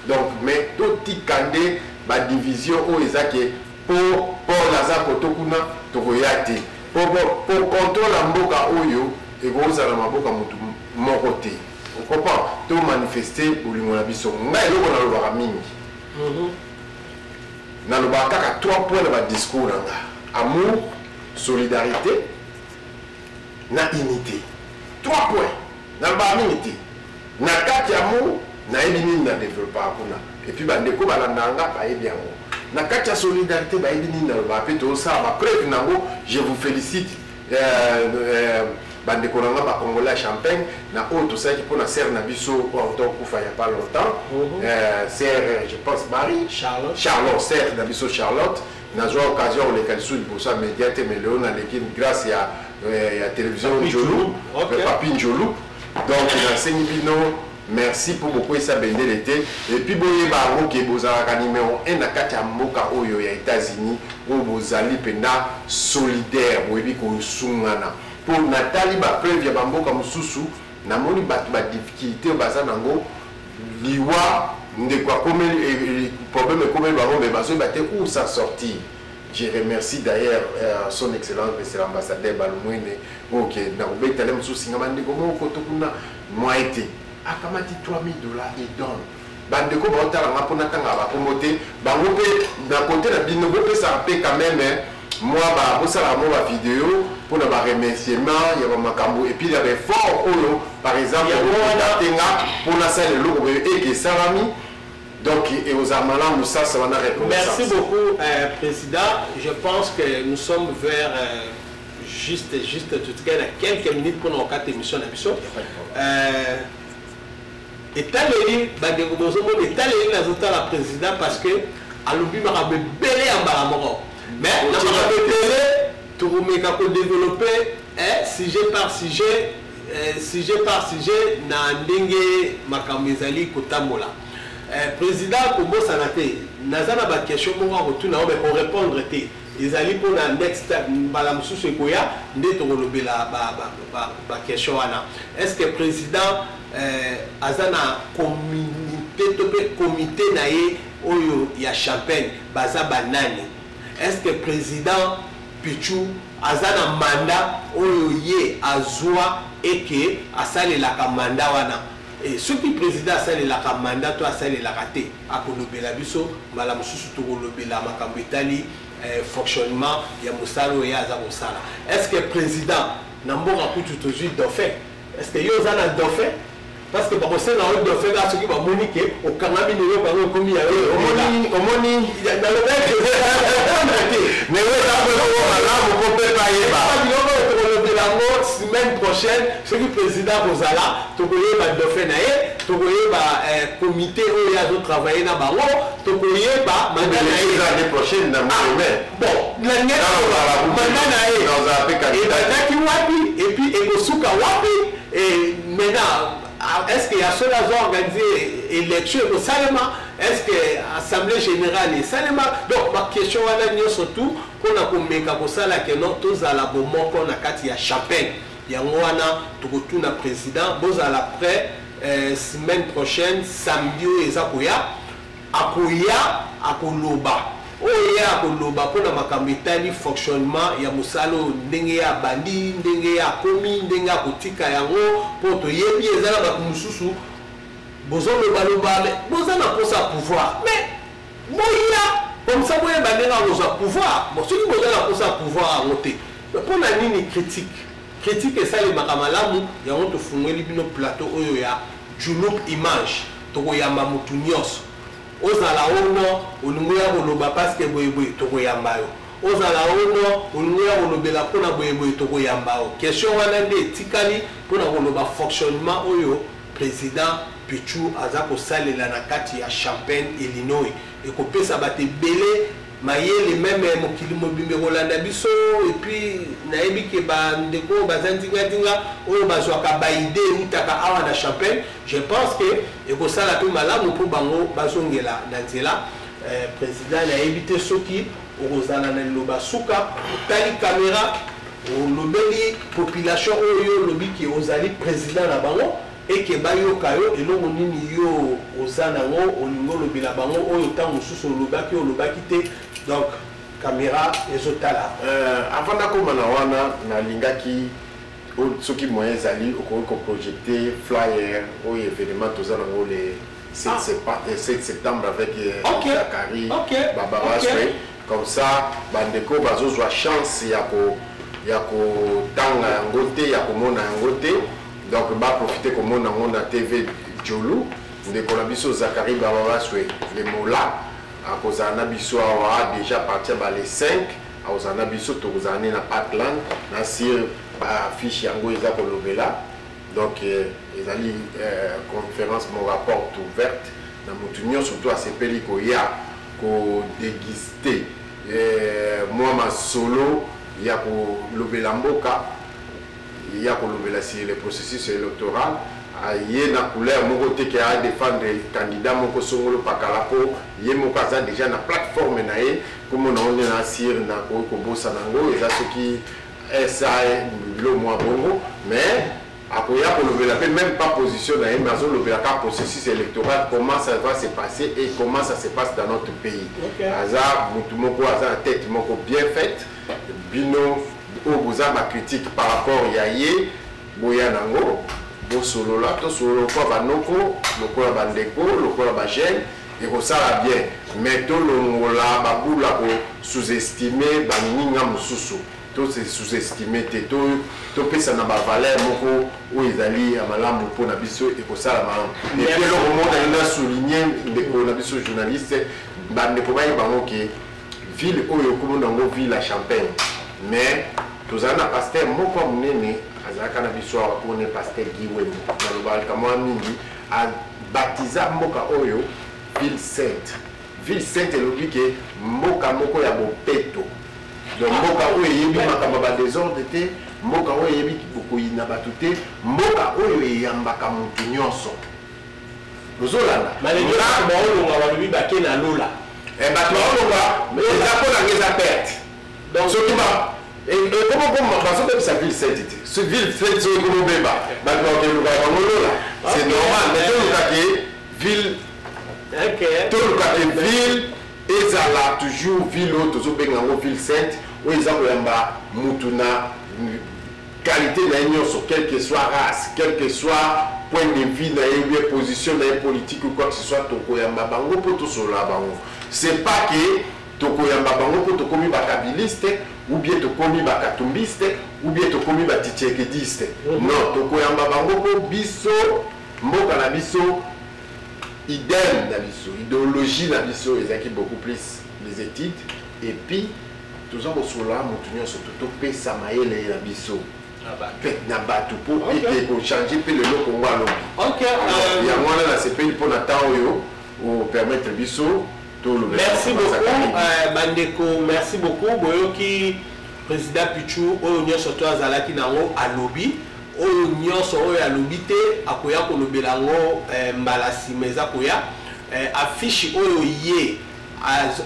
donc mais tout tikande ba division o ezake pour aza ko tokuna tokoyati pour contrôle mboka oyo ekozala maboka mutu moko te okopa to manifester bolingo na biso ngai eloko nalobaka mingi nalobaka kaka 3 points na badiscours na nga amour solidarité na unité 3 points nalobaka mingi te na kati ya amour nayebi nini na développaka kuna epuis bandeko balanda nga bayebi yango na kati ya solidarité bayebi nini nalobaka mpe tosala bapreuve nango je vous félicite bandeko nanga bakongolais ya champagne na oyo tosalaki mpona sere na biso oyo tokufa ya pas longtemps sere je pense Marie Charlotte sere na biso Charlotte nazwa occasion koleka lisusu liboso ya média te mais leo naleki grâce ya télévision Njolu papi Njolu donc nasengi bino merci pour beaucoup esa bendele te et puis boyeba yango ke bozalaka numéro 1 na kati ya mboka oyo ya États-Unis oyo bozali mpena solidaire boyebi kosungana pour natali bapreuve ya bamboka mosusu namoni bato badifficulté oyo baza nango liwa ndeko akomeli problème ekomeli bango me bazoyeba te où ça sortir. Je remercie d'ailleurs son excellence monsieur l'ambassadeur Balumwene oke na obetale mosusu singa bandeko moko tokuna moite akamati $3000 et donne bandeko baotalanga mpona ntanga bakombo te bango mpe na kote na bino bopesaka mpe quand même moi bosalaka mo bavideo mpona baremerciement ya bamakambo et puis ya baeffort oyo par exemple onatenga mpona sala eloko boyo eke esalami donc ekozala malamu sasa wana reconnaissance. Merci beaucoup président, je pense que nous sommes vers juste tout cas quelques minutes pour nos 4 émissions d'émission. Etaleli bandeko bozomona etaleli nazotala président parce que alobi makambo ebele ya mbala moko mais na makambo ebele tokomeka kodévelopper sujet par sujet na ndenge makambo ezali kotambola. Président kobosana te naza na baquestion moko akotuna oyo korépondre te ezali mpona next mbala mosusu ekoya nde tokolobela baquestion wana. Est-ce que président aza na communauté to mpe comité na ye oyo ya champagne baza banani? Est-ce que président Pichu aza na mandat oyo ye azwa eke asalelaka mandat wana? Et ce qui président asalelaka mandat to asalelaka te akolobela biso mbala mosusu tokolobela makambo etali fonctionnement ya mosala oyo ye aza kosala. Est-ce que président na mboka kutu tozwi dauphin? Est-ce que yo oza na dauphin? Parce que bakosala na oyo dauphin ka soki bamoni ke okangami nelo bango ekomi ya omoni nalobaki mais oyo ezakolo malamu po mpe bayeba biloko tokolobela yango semaine prochaine soki président kozala tokoyeba dauphin na ye tokoyeba comité oyo azotravaille na bango tokoyeba manda na ye l'année prochaine na mai bon manda na ye ebandaki wapi et puis ekosuka wapi et maintenant est-ce qu'il y a ceux qui ont organisé l'élection au Salema? Est-ce que l'Assemblée générale est Salema? Donc, ma question est surtout pour la communication pour ça, que nous tous à la bombe qu'on a quatre il y a champagne. Il y a un tout le président. Vous à l'après semaine prochaine samedi et Zakoya, Akoya, Akoloba. Oya koloba pona makambo etali fonctionnement ya mosalo ndenge ya bandi ndenge ya komi ndenge ya kotika yango po toyebi ezala bato mosusu bozoloba bozana posa pouvoir mais moya comme ça boyeba ndenge akozwa pouvoir soki bozana posa pouvoir yango te mpona nini critique esalemaka malamu yango tofungweli bino plateau oyo ya Juluk Image tokoyamba motu nyonso ozala ono olingo ya koloba parce que boyeboye tokoyamba yo ozala ono olingo ya kolobela mpona boyeboye tokoyamba yo question wana nde etikali mpona koloba fonctionnement oyo président Pichu aza kosalela na kati ya Champagne Illinois ekopesa bato ebele mayele même mokili mobimbe kolanda biso et puis nayebi ke bandeko baza ndinga oyo bazwaka baide eutaka awa na Champagne. Je pense que ekosala mpe malamu mpo bango bazongela na nzela. Président nayebi te soki okozala na liloba suka otali caméra olobeli population oyo olobi ke ozali président na bango eke bayoka yo elongo nini yo oza nango olingo olobela bango oyo ntango mosusu olobaki te. Donc caméra ezotala avant nakoma na wana nalingaki ceux qui moyens ali au projeter flyer au événement tous en les 7 septembre avec Zakari Baba comme ça bandeko bazo soit chance ya ko tanga ngote ya ko mona ngote donc ba profiter ko mona ngona TV Jolu de ko na biso Zakari Baba les mola à cause na biso a déjà parti ba les 5 à cause na biso to kozane na Patland na sir affiche yango eza ko lobela donc ezali conférence mon rapport ouverte na mutunyo surtout à sepeli ko ya ko déguster moi ma solo ya ko lobela mboka ya ko lobela si le processus électoral aye na couleur moko te ki a défendre candidat moko songolo pakalapo ye moko aza déjà na plateforme na ye comme on a sir na ko bossa nango eza soki ça le moins bon mais akoya ko lobela même pas position na ye mais azo lobela ka processus électoral comment ça va se passer et comment ça se passe dans notre pays aza mutu moko aza tête moko bien faite bino o boza ma critique par rapport ya ye boya nango bo solo la to solo ko banoko lokola bandeko lokola ba jeune et ko sala bien mais to longola babula ko sous-estimer baninga mususu to se sous-estimer to pesa na ba valeur moko o ezali amalamu po na biso et ko sala ma et puis le monde a souligné de ko na biso journaliste bande ko bayi bango ki ville oyo ko nango ville à Champagne mais tozana pasteur moko munene azaka na biso ko ne pasteur Giwemo na lobal kama mingi a baptiza mboka oyo ville sainte elobi ke mboka moko ya bopeto donc mboka oyo yebi makamba ba désordre te mboka oyo yebi bokoyina batu te mboka oyo eyambaka mutu nyonso lozolanda malengo ba oyo ngabalobi bakena lola batu olonga mais eza ko na ngeza perte donc surtout ba et comment parce que ça ville sainte ce ville sainte so ko beba ba ko lola c'est normal mais to ville tout le ville ezala toujours ville auto benga ville sainte où ils ont mutuna qualité na nyonso quelle que soit race quel que soit point de vue na une position na politique ou quoi que ce soit tokoyamba bango po to sola bango c'est pas que tokoyamba bango po to komi ba kabiliste ou bien to komi ba katumbiste ou bien to komi ba titchekediste non tokoyamba bango po biso mboka na biso idem na biso idéologie na biso ezaki beaucoup plus les études et puis tous en cela mutunyo surtout to pesa maele na biso na batu po ete ko changer pe le loko ngalo OK ya mwana na sepeli po na temps oyo o permettre biso to le merci beaucoup bandeko merci beaucoup boyoki président Pichu oyo nyonso to azalaki nango alobi oyo nyonso oyo alobi te akoya kolobela ngo mbala sima eza koya affiche oyo ye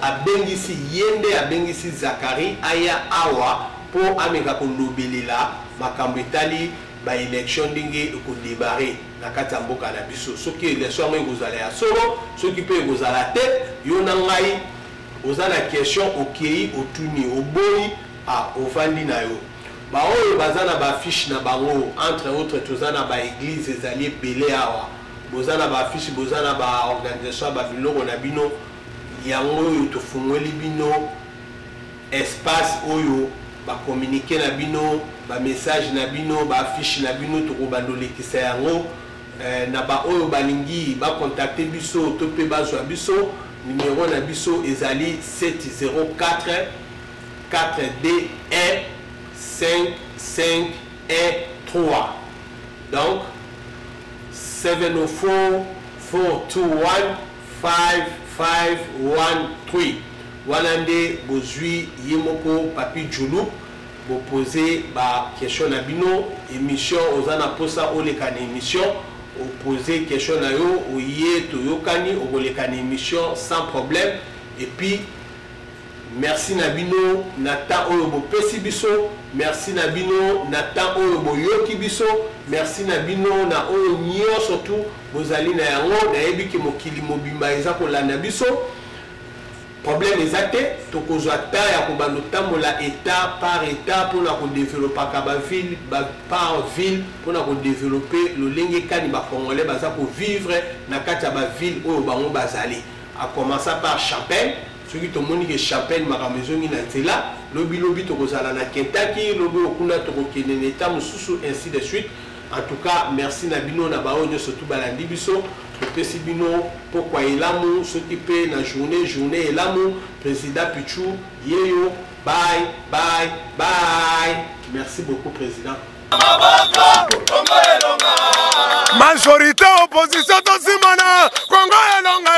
abengisi yende abengisi Zakari aya awa po ameka kolobelela makambo etali ba élection ndenge ekodébare na kati ya mboka na biso soki élection yango ekozala ya solo soki mpe ekozala te yo na ngai oza na question okei otuni oboyi ovandi na yo baoyo baza na baaffiche na bango entre autres toza na baeglise ezali ebele awa boza na baaffiche boza na baorganisation ya babiloko na bino yango oyo tofungweli bino espace oyo bakommunike na bino bamessage na bino baaffiche na bino tokobandolekisa yango na baoyo balingi bacontacte biso to mpe bazwa biso numero na biso ezali 704 4D1 5 et 3 donc 704 421 5513 wanande bozui yemoko papi Julu bo poser ba question na bino émission ozana posa oleka na émission o poser question na yo oye to yokani okoleka na émission sans problème et puis merci na bino na temps oyo bo pesi biso merci na bino na temps oyo bo yoki biso merci na bino na oyo nyonso tout bozali na yango na yebi ke mokili mobimba eza kolanda biso problème ezate tokozwa ta ya kobanda tambola état par état pour na ko développer ka ville par ville pour na ko développer lolenge kani ba congolais baza ko vivre na kati ya ba ville oyo bango bazali a commencer par Champagne soki tomoni ke Champagne makambo ngi na nzela lobi lobi tokozala na Kentucky lobi okuna tokokende na état mosusu ainsi de suite. En tout cas, merci Nabino Nabaonyo surtout balandi biso topesi bino pourquoi elamu s'occuper na journée elamu président Pichou yeyo bye bye bye. Merci beaucoup président. Majorité opposition to simana Congo elonga